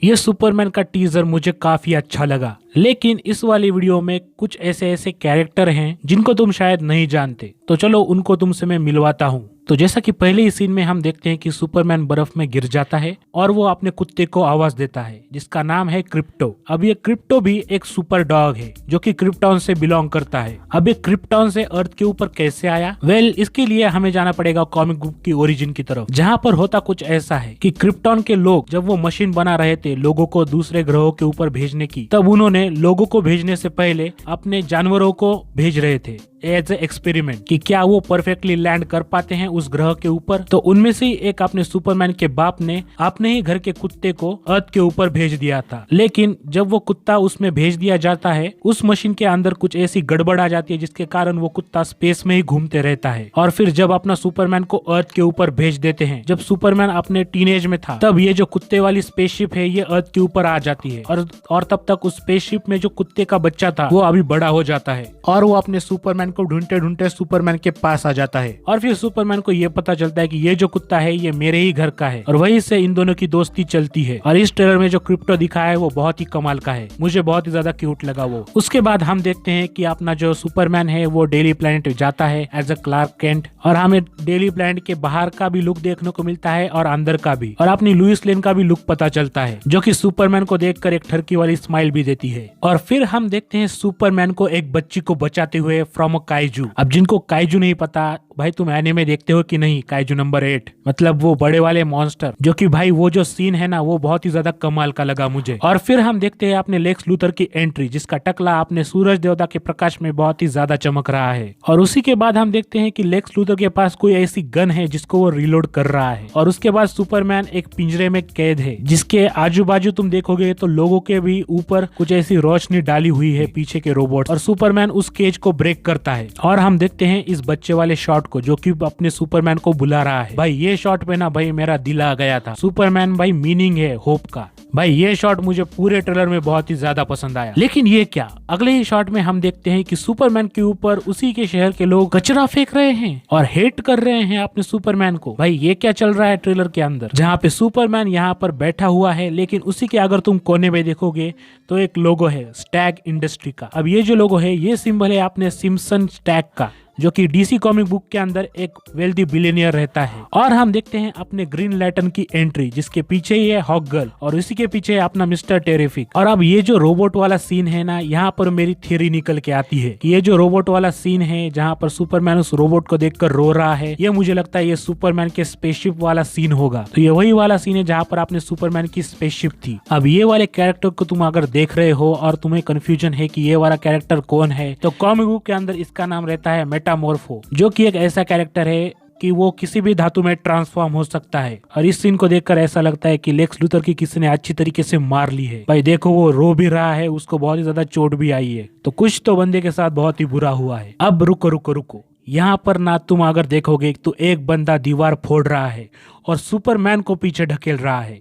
ये सुपरमैन का टीजर मुझे काफी अच्छा लगा, लेकिन इस वाली वीडियो में कुछ ऐसे ऐसे कैरेक्टर हैं जिनको तुम शायद नहीं जानते, तो चलो उनको तुमसे मैं मिलवाता हूँ। तो जैसा कि पहले ही सीन में हम देखते हैं कि सुपरमैन बर्फ में गिर जाता है और वो अपने कुत्ते को आवाज देता है जिसका नाम है क्रिप्टो। अब ये क्रिप्टो भी एक सुपर डॉग है जो कि क्रिप्टॉन से बिलोंग करता है। अब ये क्रिप्टॉन से अर्थ के ऊपर कैसे आया? इसके लिए हमें जाना पड़ेगा कॉमिक बुक की ओरिजिन की तरफ, जहाँ पर होता कुछ ऐसा है कि क्रिप्टॉन के लोग जब वो मशीन बना रहे थे लोगों को दूसरे ग्रहों के ऊपर भेजने की, तब उन्होंने लोगों को भेजने से पहले अपने जानवरों को भेज रहे थे एज ए एक्सपेरिमेंट कि क्या वो परफेक्टली लैंड कर पाते हैं उस ग्रह के ऊपर। तो उनमें से ही एक अपने सुपरमैन के बाप ने अपने ही घर के कुत्ते को अर्थ के ऊपर भेज दिया था। लेकिन जब वो कुत्ता उसमें भेज दिया जाता है, उस मशीन के अंदर कुछ ऐसी गड़बड़ आ जाती है जिसके कारण वो कुत्ता स्पेस में ही घूमते रहता है। और फिर जब अपना सुपरमैन को अर्थ के ऊपर भेज देते हैं, जब सुपरमैन अपने टीनेज में था, तब ये जो कुत्ते वाली स्पेसशिप है ये अर्थ के ऊपर आ जाती है और तब तक उस स्पेसशिप में जो कुत्ते का बच्चा था वो अभी बड़ा हो जाता है और वो अपने सुपरमैन को ढूंढते ढूंढते सुपरमैन के पास आ जाता है। और फिर सुपरमैन को ये पता चलता है कि ये जो कुत्ता है ये मेरे ही घर का है और वहीं से इन दोनों की दोस्ती चलती है। और इस ट्रेलर में जो क्रिप्टो दिखाया है वो बहुत ही कमाल का है, मुझे बहुत ही ज्यादा क्यूट लगा वो। उसके बाद हम देखते हैं कि अपना जो सुपरमैन है वो डेली प्लैनेट जाता है एज अ क्लार्क केंट, और हमें डेली प्लैनेट के बाहर का भी लुक देखने को मिलता है और अंदर का भी, और अपनी लुइस लेन का भी लुक पता चलता है जो कि सुपरमैन को देखकर एक ठरकी वाली स्माइल भी देती है। और फिर हम देखते हैं सुपरमैन को एक बच्ची को बचाते हुए फ्रॉम अ काइजू। अब जिनको काइजू नहीं पता, भाई तुम एनीमे देखते हो कि नहीं? काइजू नंबर 8 मतलब वो बड़े वाले मॉन्स्टर, जो कि भाई वो जो सीन है ना वो बहुत ही ज्यादा कमाल का लगा मुझे। और फिर हम देखते हैं अपने लेक्स लूथर की एंट्री, जिसका टकला अपने सूरज देवता के प्रकाश में बहुत ही ज्यादा चमक रहा है। और उसी के बाद हम देखते हैं कि लेक्स लूथर के पास कोई ऐसी गन है जिसको वो रिलोड कर रहा है। और उसके बाद सुपरमैन एक पिंजरे में कैद है जिसके आजू बाजू तुम देखोगे तो लोगों के भी ऊपर कुछ ऐसी रोशनी डाली हुई है पीछे के रोबोट, और सुपरमैन उस केज को ब्रेक करता है। और हम देखते हैं इस बच्चे वाले शॉट को जो कि अपने सुपरमैन को बुला रहा है। भाई ये शॉट पे ना भाई मेरा दिल आ गया था। सुपरमैन भाई मीनिंग है होप का। भाई ये शॉट मुझे पूरे ट्रेलर में बहुत ही ज्यादा पसंद आया। लेकिन ये क्या, अगले ही शॉट में हम देखते हैं कि सुपरमैन के ऊपर उसी के शहर के लोग कचरा फेंक रहे हैं और हेट कर रहे हैं अपने सुपरमैन को। भाई ये क्या चल रहा है ट्रेलर के अंदर, जहाँ पे सुपरमैन यहाँ पर बैठा हुआ है, लेकिन उसी के अगर तुम कोने में देखोगे तो एक लोगो है स्टैग इंडस्ट्री का। अब ये जो लोगो है ये सिंबल है अपने सिम्पसन स्टैग का, जो कि डीसी कॉमिक बुक के अंदर एक वेल्दी बिलियनियर रहता है। और हम देखते हैं अपने ग्रीन लैंटर्न की एंट्री, जिसके पीछे ही है हॉक गर्ल और इसी के पीछे है अपना मिस्टर टेरिफिक। और अब ये जो रोबोट वाला सीन है ना, यहाँ पर मेरी थ्योरी निकल के आती है कि ये जो रोबोट वाला सीन है जहाँ पर सुपरमैन उस रोबोट को देखकर रो रहा है, ये मुझे लगता है ये सुपरमैन के स्पेसशिप वाला सीन होगा। तो ये वही वाला सीन है जहाँ पर आपने सुपरमैन की स्पेसशिप थी। अब ये वाले कैरेक्टर को तुम अगर देख रहे हो और तुम्हें कंफ्यूजन है कि ये वाला कैरेक्टर कौन है, तो कॉमिक बुक के अंदर इसका नाम रहता है मेटामॉर्फो, जो कि एक ऐसा कैरेक्टर है कि वो किसी भी धातु में ट्रांसफॉर्म हो सकता है। और इस सीन को देखकर ऐसा लगता है कि लेक्स लूथर की किसी ने अच्छी तरीके से मार ली है। भाई देखो वो रो भी रहा है, उसको बहुत ही ज्यादा चोट भी आई है, तो कुछ तो बंदे के साथ बहुत ही बुरा हुआ है। अब रुको रुको रुको, यहाँ पर ना तुम अगर देखोगे तो एक बंदा दीवार फोड़ रहा है और सुपरमैन को पीछे ढकेल रहा है।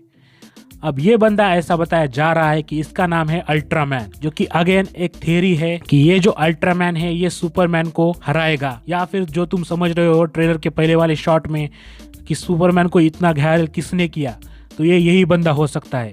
अब ये बंदा ऐसा बताया जा रहा है कि इसका नाम है अल्ट्रामैन, जो कि अगेन एक थ्योरी है कि ये जो अल्ट्रामैन है ये सुपरमैन को हराएगा, या फिर जो तुम समझ रहे हो ट्रेलर के पहले वाले शॉट में कि सुपरमैन को इतना घायल किसने किया, तो ये यही बंदा हो सकता है।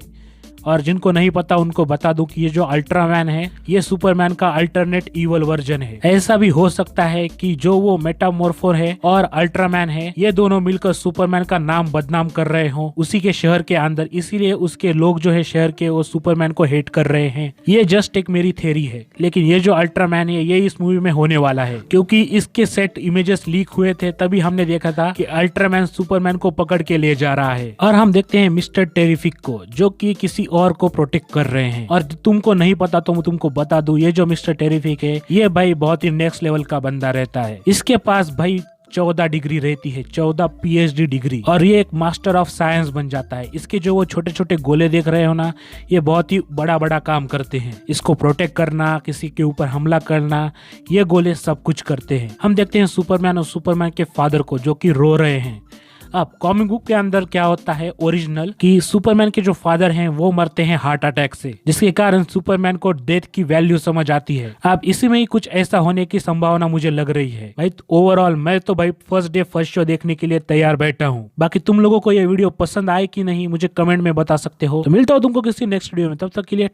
और जिनको नहीं पता उनको बता दूं कि ये जो अल्ट्रामैन है ये सुपरमैन का अल्टरनेट इवल वर्जन है। ऐसा भी हो सकता है कि जो वो मेटामॉर्फो है और अल्ट्रामैन है ये दोनों मिलकर सुपरमैन का नाम बदनाम कर रहे हो उसी के शहर के अंदर, इसीलिए उसके लोग जो है शहर के वो सुपरमैन को हेट कर रहे हैं। ये जस्ट एक मेरी थ्योरी है, लेकिन ये जो अल्ट्रामैन है ये इस मूवी में होने वाला है, क्योंकि इसके सेट इमेजेस लीक हुए थे तभी हमने देखा था कि अल्ट्रामैन सुपरमैन को पकड़ के ले जा रहा है। और हम देखते हैं मिस्टर टेरिफिक को जो कि किसी और को प्रोटेक्ट कर रहे हैं। और तुमको नहीं पता तो मैं तुमको बता दूं, ये जो मिस्टर टेरिफिक है ये भाई बहुत ही नेक्स्ट लेवल का बंदा रहता है। इसके पास भाई 14 डिग्री रहती है, 14 PhD डिग्री, और ये एक मास्टर ऑफ साइंस बन जाता है। इसके जो वो छोटे छोटे गोले देख रहे हो ना, ये बहुत ही बड़ा बड़ा काम करते हैं। इसको प्रोटेक्ट करना, किसी के ऊपर हमला करना, ये गोले सब कुछ करते हैं। हम देखते हैं सुपरमैन और सुपरमैन के फादर को जो कि रो रहे हैं। अब कॉमिक बुक के अंदर क्या होता है ओरिजिनल कि सुपरमैन के जो फादर हैं वो मरते हैं हार्ट अटैक से, जिसके कारण सुपरमैन को डेथ की वैल्यू समझ आती है। अब इसी में ही कुछ ऐसा होने की संभावना मुझे लग रही है भाई। ओवरऑल मैं तो भाई फर्स्ट डे फर्स्ट शो देखने के लिए तैयार बैठा हूँ। बाकी तुम लोगों को ये वीडियो पसंद आए कि नहीं मुझे कमेंट में बता सकते हो। तो मिलता हूँ तुमको किसी नेक्स्ट वीडियो में, तब तक के लिए